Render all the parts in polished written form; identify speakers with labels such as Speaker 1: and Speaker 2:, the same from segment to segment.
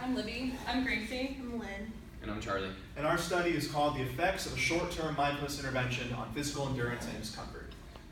Speaker 1: I'm Libby.
Speaker 2: I'm Gracie.
Speaker 3: I'm Lynn.
Speaker 4: And I'm Charlie.
Speaker 5: And our study is called The Effects of a Short-Term Mindfulness Intervention on Physical Endurance and Discomfort.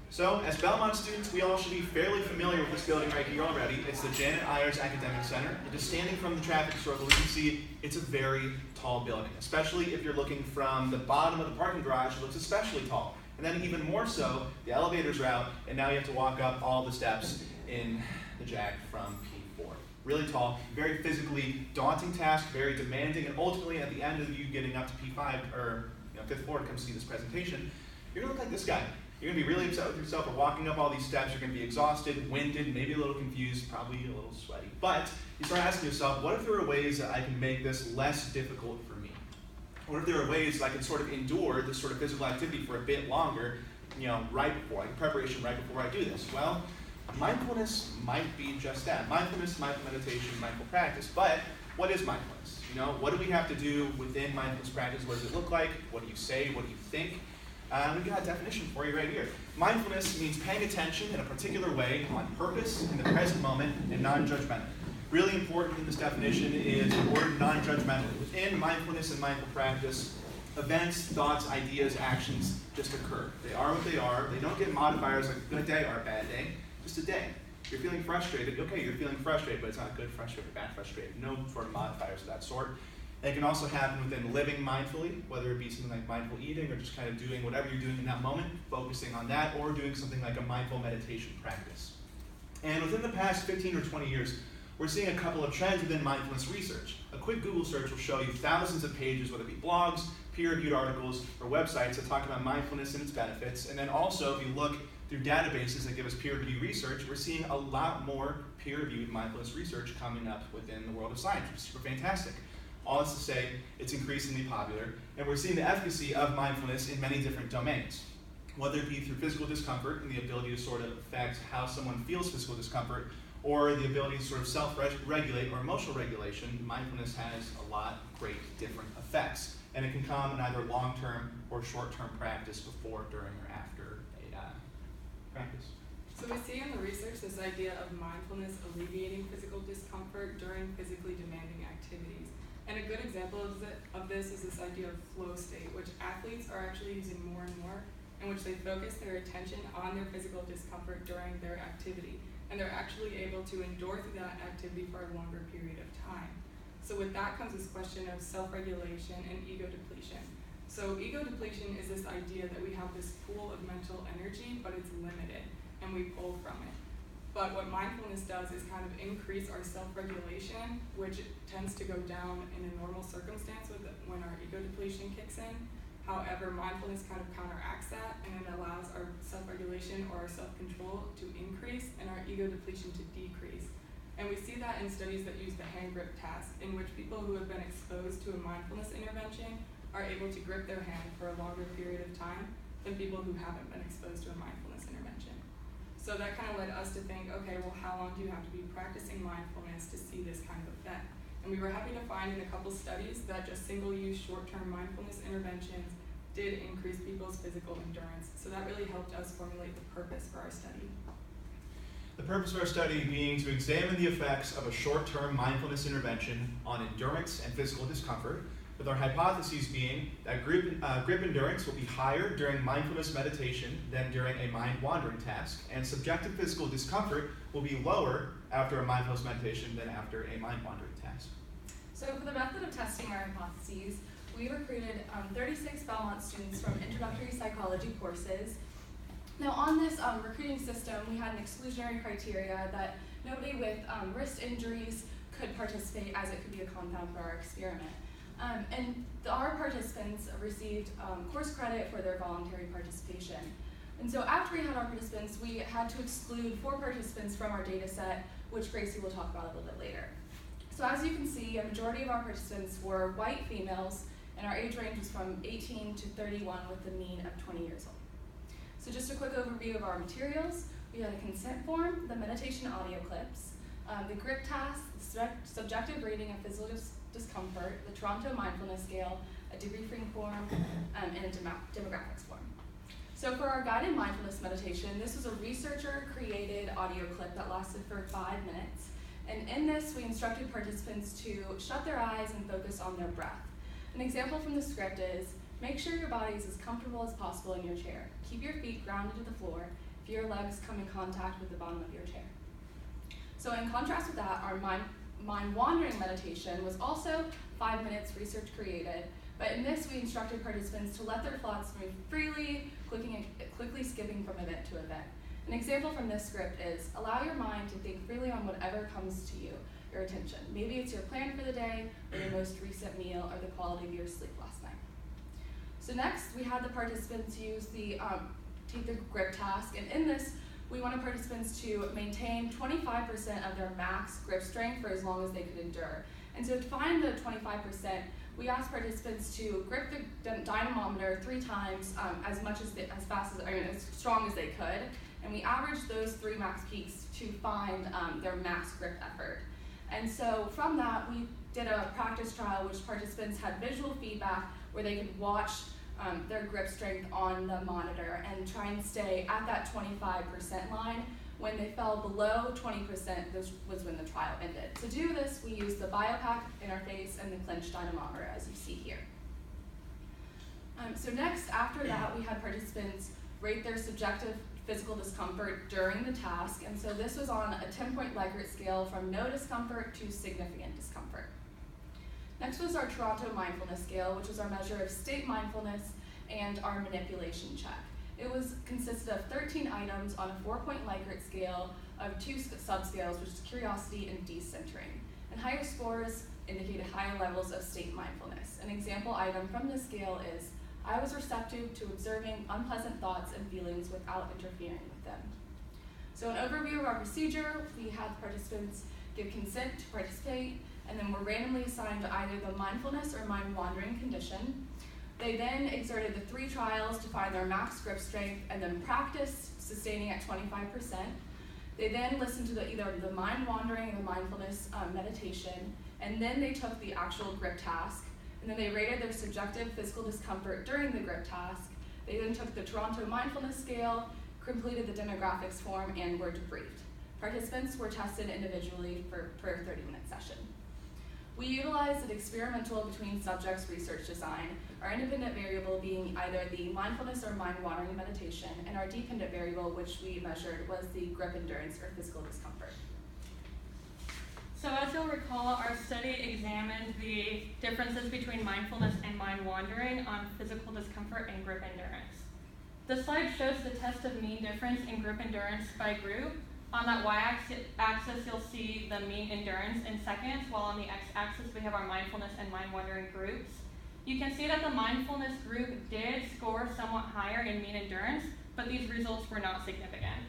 Speaker 5: So, as Belmont students, we all should be fairly familiar with this building right here already. It's the Janet Ayers Academic Center. And just standing from the traffic circle, we can see it's a very tall building, especially if you're looking from the bottom of the parking garage. It looks especially tall. And then even more so, the elevators are out, and now you have to walk up all the steps in the JAG from P4. Really tall, very physically daunting task, very demanding, and ultimately at the end of you getting up to P5 or 5th floor to come see this presentation, you're gonna look like this guy. You're gonna be really upset with yourself for walking up all these steps. You're gonna be exhausted, winded, maybe a little confused, probably a little sweaty. But you start asking yourself, what if there are ways that I can make this less difficult for me? What if there are ways that I can sort of endure this sort of physical activity for a bit longer, right before, like preparation right before I do this? Well, mindfulness might be just that. Mindfulness, mindful meditation, mindful practice. But what is mindfulness? What do we have to do within mindfulness practice? What does it look like? What do you say? What do you think? We've got a definition for you right here. Mindfulness means paying attention in a particular way on purpose in the present moment and non-judgmental. Really important in this definition is the word non-judgmental. Within mindfulness and mindful practice, events, thoughts, ideas, actions just occur. They are what they are. They don't get modifiers like a good day or a bad day. Just a day. You're feeling frustrated. Okay, you're feeling frustrated, but it's not good frustrated, bad frustrated. No sort of modifiers of that sort. It can also happen within living mindfully, whether it be something like mindful eating or just kind of doing whatever you're doing in that moment, focusing on that, or doing something like a mindful meditation practice. And within the past 15 or 20 years, we're seeing a couple of trends within mindfulness research. A quick Google search will show you thousands of pages, whether it be blogs, peer-reviewed articles, or websites that talk about mindfulness and its benefits. And then also, if you look through databases that give us peer-reviewed research, we're seeing a lot more peer-reviewed mindfulness research coming up within the world of science, which is super fantastic. All this to say, it's increasingly popular, and we're seeing the efficacy of mindfulness in many different domains. Whether it be through physical discomfort and the ability to sort of affect how someone feels physical discomfort, or the ability to sort of self-regulate or emotional regulation, mindfulness has a lot of great different effects. And it can come in either long-term or short-term practice before, during, or after a practice.
Speaker 2: So we see in the research this idea of mindfulness alleviating physical discomfort during physically demanding activities. And a good example of this is this idea of flow state, which athletes are actually using more and more, in which they focus their attention on their physical discomfort during their activity. And they're actually able to endure through that activity for a longer period of time. So with that comes this question of self-regulation and ego depletion. So ego depletion is this idea that we have this pool of mental energy, but it's limited, and we pull from it. But what mindfulness does is kind of increase our self-regulation, which tends to go down in a normal circumstance when our ego depletion kicks in. However, mindfulness kind of counteracts that, and it allows our self-regulation or our self-control to increase and our ego depletion to decrease. And we see that in studies that use the hand grip task, in which people who have been exposed to a mindfulness intervention are able to grip their hand for a longer period of time than people who haven't been exposed to a mindfulness intervention. So that kind of led us to think, okay, well, how long do you have to be practicing mindfulness to see this kind of effect? And we were happy to find in a couple studies that just single-use short-term mindfulness interventions did increase people's physical endurance. So that really helped us formulate the purpose for our study.
Speaker 5: The purpose of our study being to examine the effects of a short-term mindfulness intervention on endurance and physical discomfort, with our hypotheses being that grip endurance will be higher during mindfulness meditation than during a mind-wandering task, and subjective physical discomfort will be lower after a mindfulness meditation than after a mind-wandering task.
Speaker 1: So for the method of testing our hypotheses, we recruited 36 Belmont students from introductory psychology courses. Now on this recruiting system, we had an exclusionary criteria that nobody with wrist injuries could participate, as it could be a confound for our experiment. Our participants received course credit for their voluntary participation. And so after we had our participants, we had to exclude 4 participants from our data set, which Gracie will talk about a little bit later. So as you can see, a majority of our participants were white females, and our age range was from 18 to 31 with a mean of 20 years old. So just a quick overview of our materials. We had a consent form, the meditation audio clips, the grip task, the subjective reading of physical discomfort, the Toronto Mindfulness Scale, a debriefing form, and a demographics form. So for our guided mindfulness meditation, this was a researcher-created audio clip that lasted for 5 minutes, And in this, we instructed participants to shut their eyes and focus on their breath. An example from the script is, make sure your body is as comfortable as possible in your chair. Keep your feet grounded to the floor. Feel your legs come in contact with the bottom of your chair. So in contrast with that, our mind-wandering meditation was also 5 minutes research created, but in this we instructed participants to let their thoughts move freely, quickly skipping from event to event. An example from this script is, allow your mind to think freely on whatever comes to you, your attention. Maybe it's your plan for the day, or your most recent meal, or the quality of your sleep last night. So next, we had the participants use take the grip task, and in this, we wanted participants to maintain 25% of their max grip strength for as long as they could endure. And so to find the 25%, we asked participants to grip the dynamometer 3 times as strong as they could, and we averaged those 3 max peaks to find their max grip effort. And so from that, we did a practice trial which participants had visual feedback where they could watch their grip strength on the monitor and try and stay at that 25% line. When they fell below 20%, this was when the trial ended. To do this, we used the BioPack interface and the clenched dynamometer, as you see here. So next, after that, we had participants rate their subjective physical discomfort during the task, and so this was on a 10-point Likert scale from no discomfort to significant discomfort. Next was our Toronto Mindfulness Scale, which was our measure of state mindfulness and our manipulation check. It consisted of 13 items on a 4-point Likert scale of 2 subscales, which is curiosity and decentering. And higher scores indicated higher levels of state mindfulness. An example item from this scale is, I was receptive to observing unpleasant thoughts and feelings without interfering with them. So an overview of our procedure, we had participants give consent to participate, and then were randomly assigned to either the mindfulness or mind-wandering condition. They then exerted the 3 trials to find their max grip strength and then practiced sustaining at 25%. They then listened to either the mind-wandering or the mindfulness meditation, and then they took the actual grip task, and then they rated their subjective physical discomfort during the grip task. They then took the Toronto Mindfulness Scale, completed the demographics form, and were debriefed. Participants were tested individually per 30-minute session. We utilized an experimental between subjects research design, our independent variable being either the mindfulness or mind-wandering meditation, and our dependent variable, which we measured, was the grip endurance or physical discomfort.
Speaker 3: So as you'll recall, our study examined the differences between mindfulness and mind-wandering on physical discomfort and grip endurance. The slide shows the test of mean difference in grip endurance by group. On that y-axis, you'll see the mean endurance in seconds, while on the x-axis, we have our mindfulness and mind-wandering groups. You can see that the mindfulness group did score somewhat higher in mean endurance, but these results were not significant.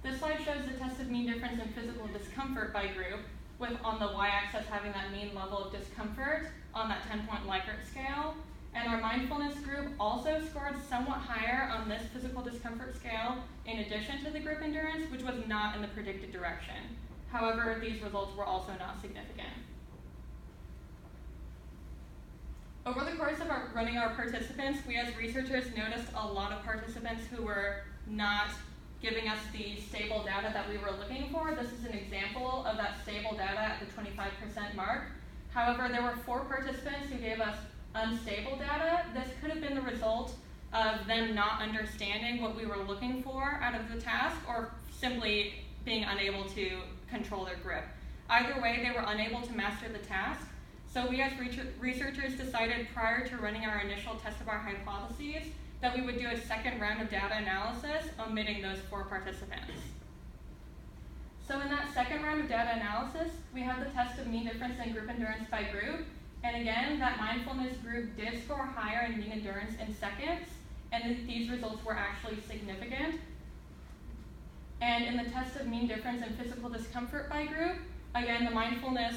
Speaker 3: This slide shows the test of mean difference in physical discomfort by group, with on the y-axis having that mean level of discomfort on that 10-point Likert scale. And our mindfulness group also scored somewhat higher on this physical discomfort scale in addition to the grip endurance, which was not in the predicted direction. However, these results were also not significant. Over the course of running our participants, we as researchers noticed a lot of participants who were not giving us the stable data that we were looking for. This is an example of that stable data at the 25% mark. However, there were 4 participants who gave us unstable data. This could have been the result of them not understanding what we were looking for out of the task, or simply being unable to control their grip. Either way, they were unable to master the task. So we as researchers decided prior to running our initial test of our hypotheses that we would do a second round of data analysis, omitting those 4 participants. So in that second round of data analysis, we have the test of mean difference in group endurance by group. And again, that mindfulness group did score higher in mean endurance in seconds, and these results were actually significant. And in the test of mean difference in physical discomfort by group, again, the mindfulness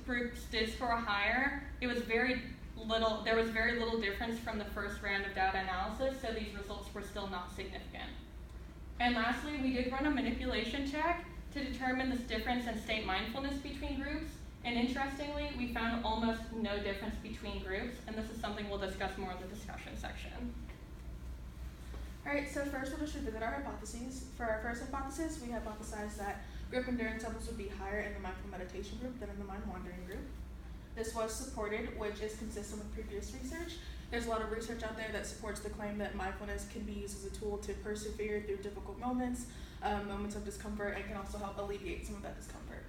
Speaker 3: groups did score higher. There was very little difference from the first round of data analysis, so these results were still not significant. And lastly, we did run a manipulation check to determine this difference in state mindfulness between groups. And interestingly, we found almost no difference between groups, and this is something we'll discuss more in the discussion section.
Speaker 4: All right, so first we'll just revisit our hypotheses. For our first hypothesis, we hypothesized that grip endurance levels would be higher in the mindful meditation group than in the mind wandering group. This was supported, which is consistent with previous research. There's a lot of research out there that supports the claim that mindfulness can be used as a tool to persevere through difficult moments, moments of discomfort, and can also help alleviate some of that discomfort.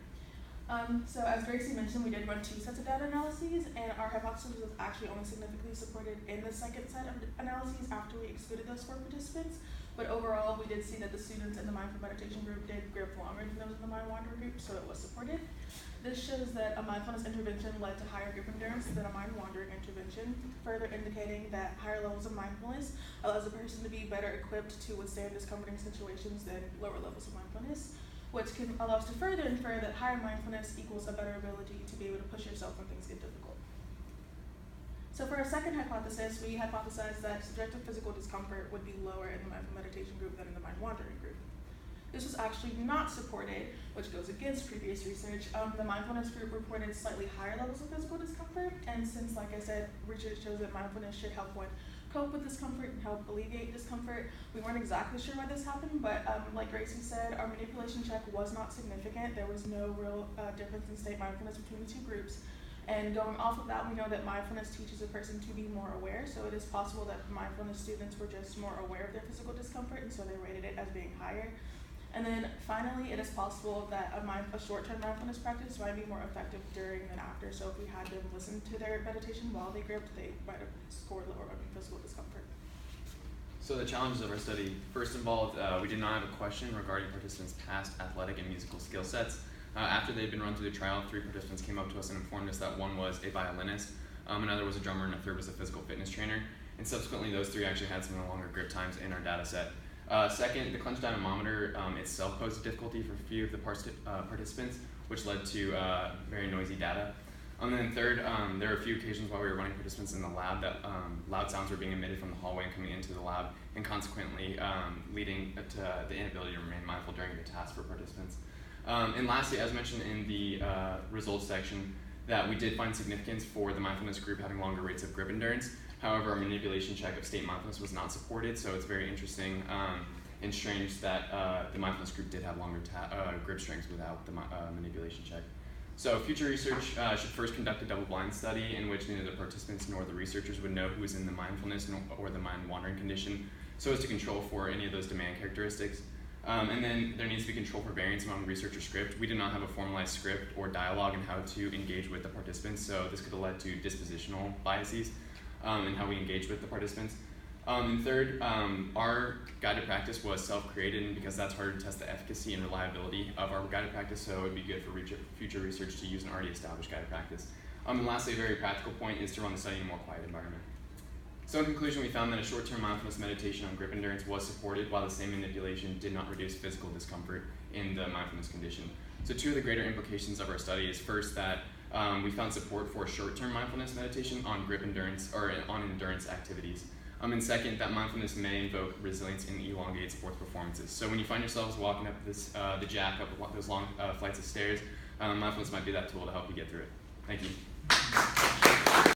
Speaker 4: So as Gracie mentioned, we did run 2 sets of data analyses, and our hypothesis was actually only significantly supported in the second set of analyses after we excluded those 4 participants. But overall, we did see that the students in the mindful meditation group did grip longer than those in the mind wander group, so it was supported. This shows that a mindfulness intervention led to higher grip endurance than a mind wandering intervention, further indicating that higher levels of mindfulness allows a person to be better equipped to withstand discomforting situations than lower levels of mindfulness, which can allow us to further infer that higher mindfulness equals a better ability to be able to push yourself when things get difficult. So for our second hypothesis, we hypothesized that subjective physical discomfort would be lower in the mindful meditation group than in the mind wandering group. This was actually not supported, which goes against previous research. The mindfulness group reported slightly higher levels of physical discomfort, and since, like I said, research shows that mindfulness should help one cope with discomfort and help alleviate discomfort, we weren't exactly sure why this happened, but like Gracie said, our manipulation check was not significant. There was no real difference in state mindfulness between the 2 groups. And going off of that, we know that mindfulness teaches a person to be more aware, so it is possible that mindfulness students were just more aware of their physical discomfort, and so they rated it as being higher. And then finally, it is possible that a short-term mindfulness practice might be more effective during than after. So if we had them listen to their meditation while they gripped, they might have scored lower on physical discomfort.
Speaker 6: So the challenges of our study first involved, we did not have a question regarding participants' past athletic and musical skill sets. After they'd been run through the trial, 3 participants came up to us and informed us that one was a violinist, another was a drummer, and a third was a physical fitness trainer. And subsequently, those 3 actually had some of the longer grip times in our data set. Second, the clench dynamometer itself posed a difficulty for a few of the participants, which led to very noisy data. And then third, there were a few occasions while we were running participants in the lab that loud sounds were being emitted from the hallway and coming into the lab, and consequently leading to the inability to remain mindful during the task for participants. And lastly, as mentioned in the results section, that we did find significance for the mindfulness group having longer rates of grip endurance. However, our manipulation check of state mindfulness was not supported, so it's very interesting and strange that the mindfulness group did have longer grip strengths without the manipulation check. So future research should first conduct a double-blind study in which neither the participants nor the researchers would know who is in the mindfulness or the mind-wandering condition, so as to control for any of those demand characteristics. And then there needs to be control for variance among researcher script. We did not have a formalized script or dialogue in how to engage with the participants, so this could have led to dispositional biases in how we engage with the participants. And third, our guided practice was self-created, and because that's harder to test the efficacy and reliability of our guided practice, so it would be good for future research to use an already established guided practice. And lastly, a very practical point is to run the study in a more quiet environment. So in conclusion, we found that a short-term mindfulness meditation on grip endurance was supported, while the same manipulation did not reduce physical discomfort in the mindfulness condition. So 2 of the greater implications of our study is first that we found support for short-term mindfulness meditation on grip endurance or on endurance activities. And second, that mindfulness may invoke resilience and elongate sports performances. So when you find yourselves walking up the jack up those long flights of stairs, mindfulness might be that tool to help you get through it. Thank you.